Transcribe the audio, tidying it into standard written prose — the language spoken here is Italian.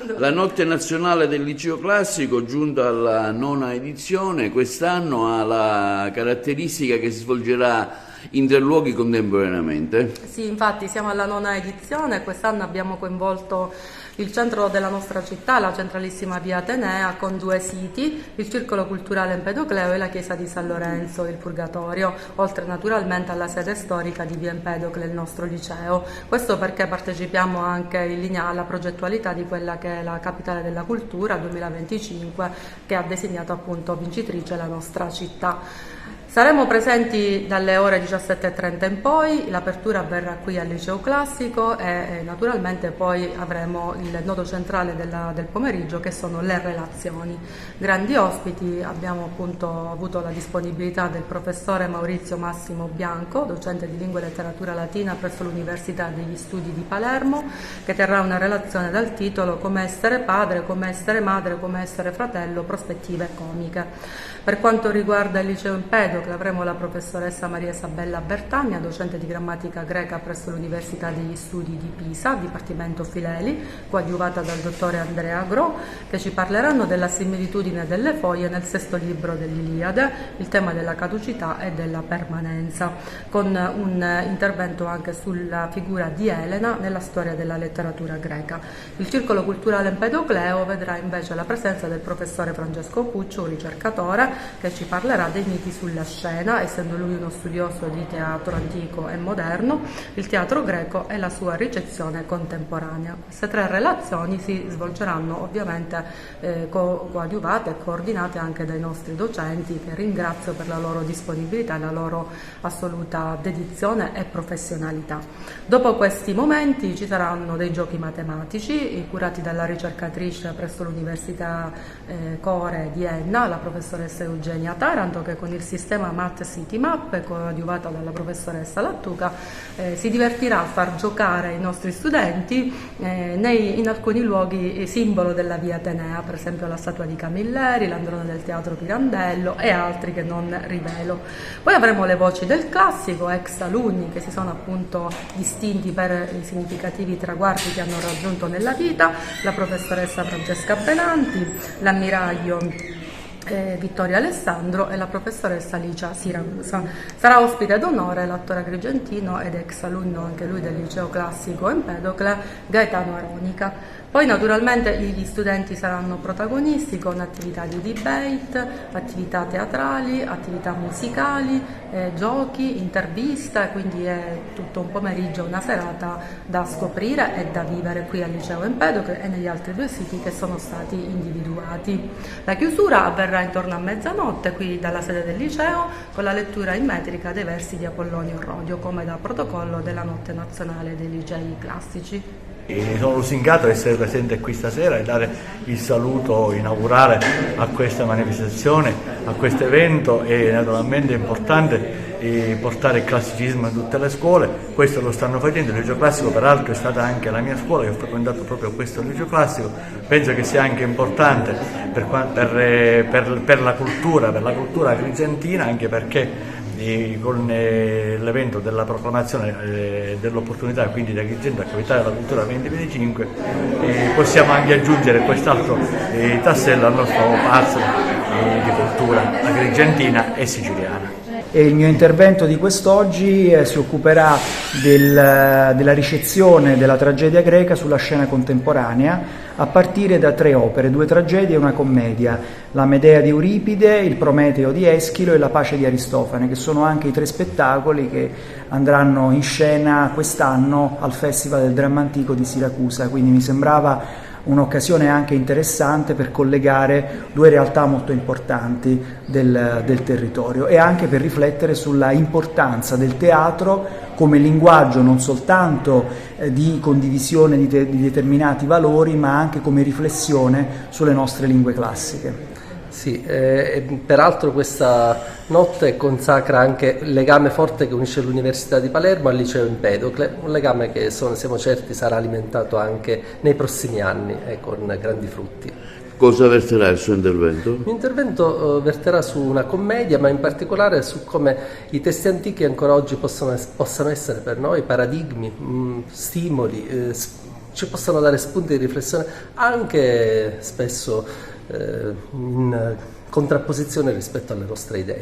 La Notte Nazionale del Liceo Classico, giunta alla 9ª edizione, quest'anno ha la caratteristica che si svolgerà in 3 luoghi contemporaneamente. Sì, infatti siamo alla 9ª edizione, quest'anno abbiamo coinvolto il centro della nostra città, la centralissima via Atenea, con 2 siti, il Circolo Culturale Empedocleo e la chiesa di San Lorenzo, il Purgatorio, oltre naturalmente alla sede storica di via Empedocle, il nostro liceo. Questo perché partecipiamo anche in linea alla progettualità di quella che è la Capitale della Cultura 2025, che ha designato appunto vincitrice la nostra città. Saremo presenti dalle ore 17:30 in poi, l'apertura avverrà qui al Liceo Classico e naturalmente poi avremo il nodo centrale del pomeriggio, che sono le relazioni. Grandi ospiti, abbiamo appunto avuto la disponibilità del professore Maurizio Massimo Bianco, docente di lingua e letteratura latina presso l'Università degli Studi di Palermo, che terrà una relazione dal titolo Come essere padre, come essere madre, come essere fratello, prospettive comiche. Per quanto riguarda il Liceo Empedocle, avremo la professoressa Maria Isabella Bertagna, docente di grammatica greca presso l'Università degli Studi di Pisa, Dipartimento Fileli, coadiuvata dal dottore Andrea Gro, che ci parleranno della similitudine delle foglie nel 6° libro dell'Iliade, il tema della caducità e della permanenza, con un intervento anche sulla figura di Elena nella storia della letteratura greca. Il Circolo Culturale Empedocleo vedrà invece la presenza del professore Francesco Puccio, un ricercatore, che ci parlerà dei miti sulla scena, essendo lui uno studioso di teatro antico e moderno, il teatro greco e la sua ricezione contemporanea. Queste 3 relazioni si svolgeranno ovviamente coadiuvate e coordinate anche dai nostri docenti, che ringrazio per la loro disponibilità e la loro assoluta dedizione e professionalità. Dopo questi momenti ci saranno dei giochi matematici curati dalla ricercatrice presso l'Università Core di Enna, la professoressa Eugenia Taranto, che con il sistema Math City Map, coadiuvata dalla professoressa Lattuca, si divertirà a far giocare i nostri studenti in alcuni luoghi simbolo della via Atenea, per esempio la statua di Camilleri, l'androne del teatro Pirandello e altri che non rivelo. Poi avremo le voci del classico, ex alunni che si sono appunto distinti per i significativi traguardi che hanno raggiunto nella vita, la professoressa Francesca Benanti, l'ammiraglio Vittorio Alessandro e la professoressa Licia Siragusa. Sarà ospite d'onore l'attore agrigentino ed ex alunno anche lui del Liceo Classico Empedocle, Gaetano Aronica. Poi naturalmente gli studenti saranno protagonisti con attività di debate, attività teatrali, attività musicali, giochi, interviste, quindi è tutto un pomeriggio, una serata da scoprire e da vivere qui al Liceo Empedocle e negli altri 2 siti che sono stati individuati. La chiusura avverrà intorno a mezzanotte qui dalla sede del liceo, con la lettura in metrica dei versi di Apollonio Rodio, come da protocollo della Notte Nazionale dei Licei Classici. E sono lusingato di essere presente qui stasera e dare il saluto inaugurale a questa manifestazione, a questo evento. E naturalmente è importante portare il classicismo in tutte le scuole. Questo lo stanno facendo. Il Liceo Classico peraltro è stata anche la mia scuola, io ho frequentato proprio questo Liceo Classico. Penso che sia anche importante per la cultura agrigentina, anche perché con l'evento della proclamazione dell'opportunità quindi di Agrigento a capitale della cultura 2025 possiamo anche aggiungere quest'altro tassello al nostro puzzle di cultura agrigentina e siciliana. E il mio intervento di quest'oggi si occuperà della ricezione della tragedia greca sulla scena contemporanea, a partire da 3 opere, 2 tragedie e una commedia: la Medea di Euripide, il Prometeo di Eschilo e la Pace di Aristofane, che sono anche i 3 spettacoli che andranno in scena quest'anno al Festival del Dramma Antico di Siracusa. Quindi mi sembrava un'occasione anche interessante per collegare 2 realtà molto importanti del territorio e anche per riflettere sulla importanza del teatro come linguaggio non soltanto di condivisione di determinati valori, ma anche come riflessione sulle nostre lingue classiche. Sì, peraltro questa notte consacra anche il legame forte che unisce l'Università di Palermo al Liceo Empedocle, un legame che siamo certi sarà alimentato anche nei prossimi anni e con grandi frutti. Cosa verterà il suo intervento? Il mio intervento verterà su una commedia, ma in particolare su come i testi antichi ancora oggi possano essere per noi paradigmi, stimoli, ci possano dare spunti di riflessione anche spesso in contrapposizione rispetto alle nostre idee.